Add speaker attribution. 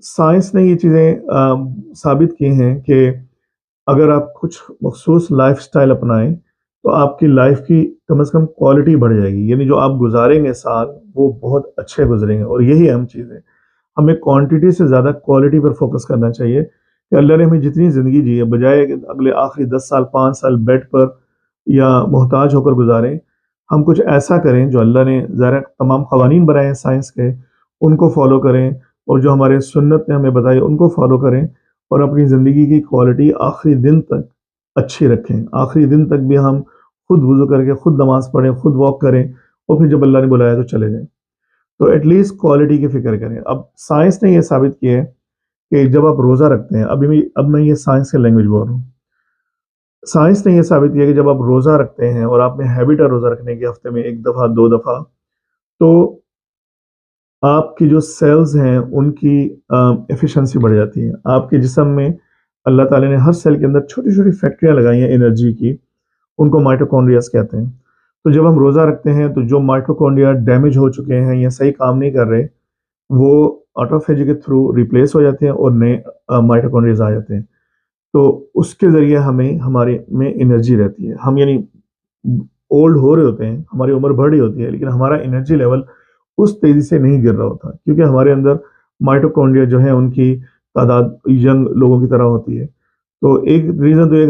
Speaker 1: Science نے یہ چیزیں ثابت کی ہیں کہ اگر آپ کچھ مخصوص لائف سٹائل اپنائیں تو آپ کی لائف کی کم از کم کوالٹی بڑھ جائے گی، یعنی جو آپ گزاریں گے سال وہ بہت اچھے گزریں گے، اور یہی اہم چیز ہے۔ ہمیں کوانٹٹی سے زیادہ کوالٹی پر فوکس کرنا چاہیے کہ اللہ نے ہمیں جتنی زندگی دی ہے بجائے کہ اگلے آخری 10 سال 5 سال بیڈ پر یا محتاج ہو کر گزاریں، ہم کچھ ایسا کریں جو اللہ نے ظاہر تمام قوانین بنائے ہیں سائنس کے، ان کو فالو کریں، اور جو ہمارے سنت نے ہمیں بتائی ان کو فالو کریں، اور اپنی زندگی کی کوالٹی آخری دن تک اچھی رکھیں۔ آخری دن تک بھی ہم خود وضو کر کے خود نماز پڑھیں، خود واک کریں، اور پھر جب اللہ نے بلایا تو چلے جائیں۔ تو ایٹ لیسٹ کوالٹی کی فکر کریں۔ اب سائنس نے یہ ثابت کیا ہے کہ جب آپ روزہ رکھتے ہیں، اب میں یہ سائنس کے لینگویج بول رہا ہوں، سائنس نے یہ ثابت کیا کہ جب آپ روزہ رکھتے ہیں اور آپ میں ہیبٹ ہے روزہ رکھنے کی ہفتے میں 1 دفعہ 2 دفعہ، تو آپ کی جو سیلز ہیں ان کی ایفیشنسی بڑھ جاتی ہے۔ آپ کے جسم میں اللہ تعالیٰ نے ہر سیل کے اندر چھوٹی چھوٹی فیکٹریاں لگائی ہیں انرجی کی، ان کو مائٹوکونڈریاز کہتے ہیں۔ تو جب ہم روزہ رکھتے ہیں تو جو مائٹوکونڈریا ڈیمیج ہو چکے ہیں یا صحیح کام نہیں کر رہے، وہ آٹوفیجی کے تھرو ریپلیس ہو جاتے ہیں اور نئے مائٹوکونڈریاز آ جاتے ہیں۔ تو اس کے ذریعے ہمارے میں انرجی رہتی ہے۔ ہم یعنی اولڈ ہو رہے ہوتے ہیں، ہماری عمر بڑھ رہی ہوتی ہے، لیکن ہمارا انرجی لیول اس تیزی سے نہیں گر رہا ہوتا، کیونکہ ہمارے اندر مائٹوکونڈریا جو ہیں ان کی تعداد ینگ لوگوں کی طرح ہوتی ہے۔ تو ایک ریزن تو یہ